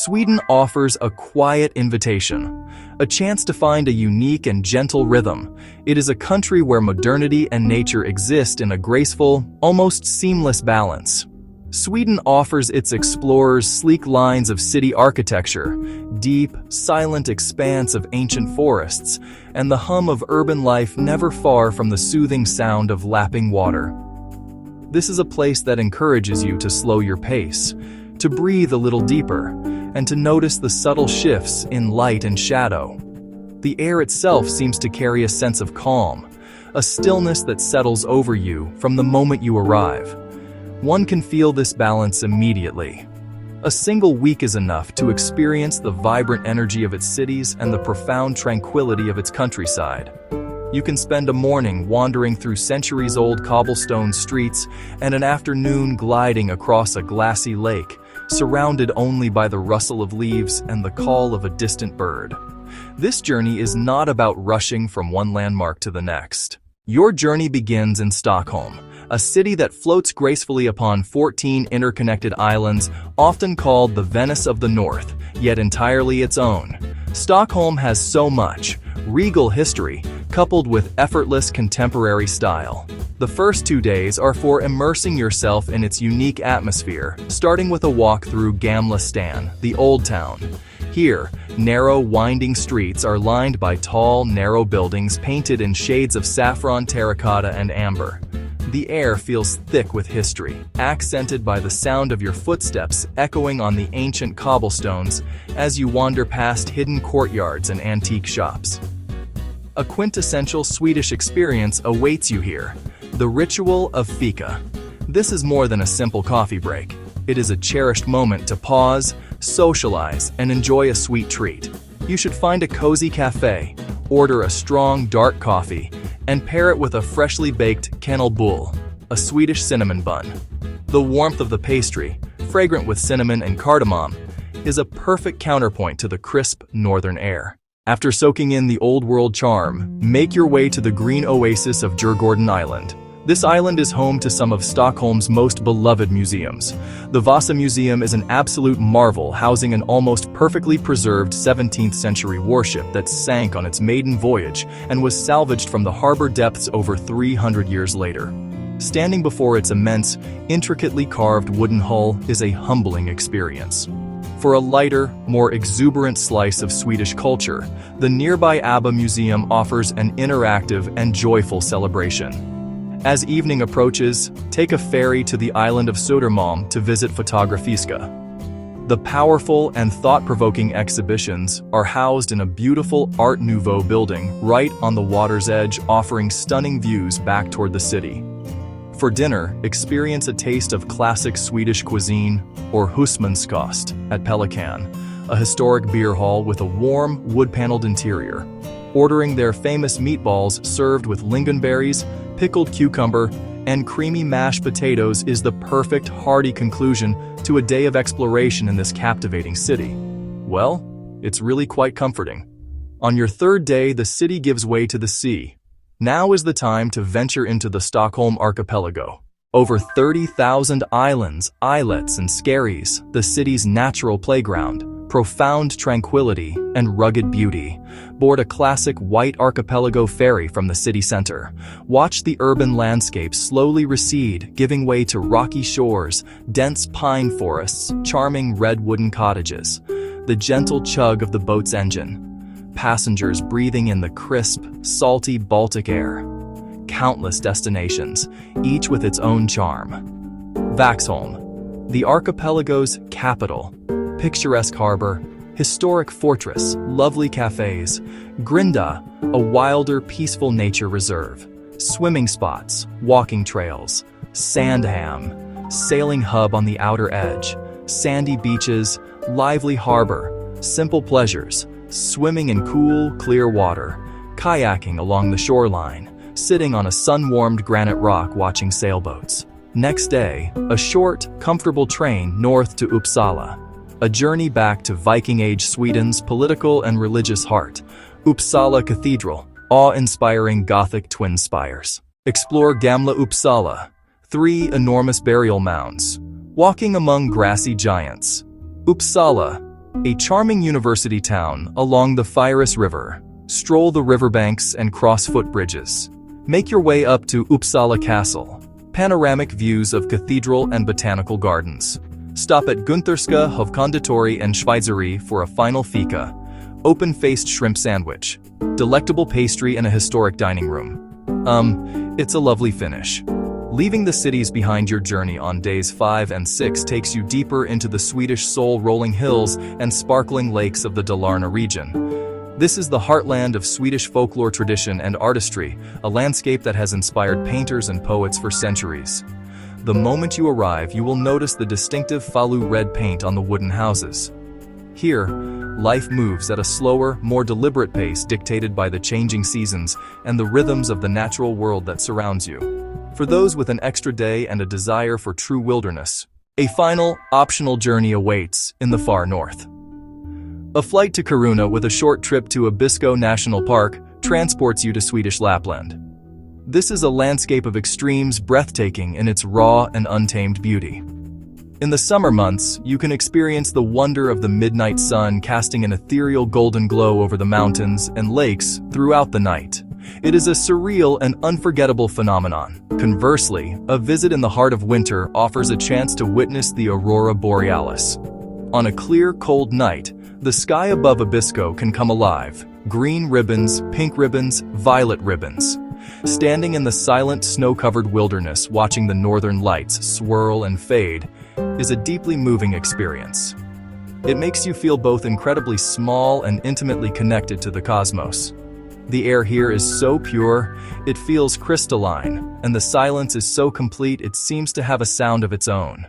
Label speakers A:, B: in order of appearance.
A: Sweden offers a quiet invitation, a chance to find a unique and gentle rhythm. It is a country where modernity and nature exist in a graceful, almost seamless balance. Sweden offers its explorers sleek lines of city architecture, deep, silent expanse of ancient forests, and the hum of urban life never far from the soothing sound of lapping water. This is a place that encourages you to slow your pace, to breathe a little deeper, and to notice the subtle shifts in light and shadow. The air itself seems to carry a sense of calm, a stillness that settles over you from the moment you arrive. One can feel this balance immediately. A single week is enough to experience the vibrant energy of its cities and the profound tranquility of its countryside. You can spend a morning wandering through centuries-old cobblestone streets and an afternoon gliding across a glassy lake, surrounded only by the rustle of leaves and the call of a distant bird. This journey is not about rushing from one landmark to the next. Your journey begins in Stockholm, a city that floats gracefully upon 14 interconnected islands, often called the Venice of the North, yet entirely its own. Stockholm has so much regal history, coupled with effortless contemporary style. The first 2 days are for immersing yourself in its unique atmosphere, starting with a walk through Gamla Stan, the Old Town. Here, narrow, winding streets are lined by tall, narrow buildings painted in shades of saffron, terracotta, and amber. The air feels thick with history, accented by the sound of your footsteps echoing on the ancient cobblestones as you wander past hidden courtyards and antique shops. A quintessential Swedish experience awaits you here, the ritual of fika. This is more than a simple coffee break. It is a cherished moment to pause, socialize, and enjoy a sweet treat. You should find a cozy cafe, order a strong, dark coffee, and pair it with a freshly baked kanelbulle, a Swedish cinnamon bun. The warmth of the pastry, fragrant with cinnamon and cardamom, is a perfect counterpoint to the crisp northern air. After soaking in the old-world charm, make your way to the green oasis of Djurgården Island. This island is home to some of Stockholm's most beloved museums. The Vasa Museum is an absolute marvel, housing an almost perfectly preserved 17th-century warship that sank on its maiden voyage and was salvaged from the harbor depths over 300 years later. Standing before its immense, intricately carved wooden hull is a humbling experience. For a lighter, more exuberant slice of Swedish culture, the nearby ABBA Museum offers an interactive and joyful celebration. As evening approaches, take a ferry to the island of Södermalm to visit Fotografiska. The powerful and thought-provoking exhibitions are housed in a beautiful Art Nouveau building right on the water's edge, offering stunning views back toward the city. For dinner, experience a taste of classic Swedish cuisine, or husmanskost, at Pelikan, a historic beer hall with a warm, wood-paneled interior. Ordering their famous meatballs served with lingonberries, pickled cucumber, and creamy mashed potatoes is the perfect hearty conclusion to a day of exploration in this captivating city. Well, it's really quite comforting. On your third day, the city gives way to the sea. Now is the time to venture into the Stockholm archipelago. Over 30,000 islands, islets, and skerries, the city's natural playground, profound tranquility, and rugged beauty. Board a classic white archipelago ferry from the city center. Watch the urban landscape slowly recede, giving way to rocky shores, dense pine forests, charming red wooden cottages. The gentle chug of the boat's engine. Passengers breathing in the crisp, salty Baltic air. Countless destinations, each with its own charm. Vaxholm, the archipelago's capital. Picturesque harbor, historic fortress, lovely cafes. Grinda, a wilder, peaceful nature reserve. Swimming spots, walking trails. Sandham, sailing hub on the outer edge. Sandy beaches, lively harbor. Simple pleasures, swimming in cool, clear water. Kayaking along the shoreline. Sitting on a sun-warmed granite rock watching sailboats. Next day, a short, comfortable train north to Uppsala. A journey back to Viking-age Sweden's political and religious heart. Uppsala Cathedral, awe-inspiring Gothic twin spires. Explore Gamla Uppsala, 3 enormous burial mounds. Walking among grassy giants. Uppsala, A charming university town along the Firas River. Stroll the riverbanks and cross footbridges. Make your way up to Uppsala Castle. Panoramic views of cathedral and botanical gardens. Stop at Guntherska Hofkonditori and Schweizeri for a final fika. Open-faced shrimp sandwich. Delectable pastry and a historic dining room. It's a lovely finish. Leaving the cities behind, your journey on days 5 and 6 takes you deeper into the Swedish soul-rolling hills and sparkling lakes of the Dalarna region. This is the heartland of Swedish folklore tradition and artistry, a landscape that has inspired painters and poets for centuries. The moment you arrive, you will notice the distinctive Falu red paint on the wooden houses. Here, life moves at a slower, more deliberate pace dictated by the changing seasons and the rhythms of the natural world that surrounds you. For those with an extra day and a desire for true wilderness, a final, optional journey awaits in the far north. A flight to Kiruna with a short trip to Abisko National Park transports you to Swedish Lapland. This is a landscape of extremes, breathtaking in its raw and untamed beauty. In the summer months, you can experience the wonder of the midnight sun casting an ethereal golden glow over the mountains and lakes throughout the night. It is a surreal and unforgettable phenomenon. Conversely, a visit in the heart of winter offers a chance to witness the aurora borealis. On a clear, cold night, the sky above Abisko can come alive. Green ribbons, pink ribbons, violet ribbons. Standing in the silent, snow-covered wilderness, watching the northern lights swirl and fade, is a deeply moving experience. It makes you feel both incredibly small and intimately connected to the cosmos. The air here is so pure, it feels crystalline, and the silence is so complete it seems to have a sound of its own.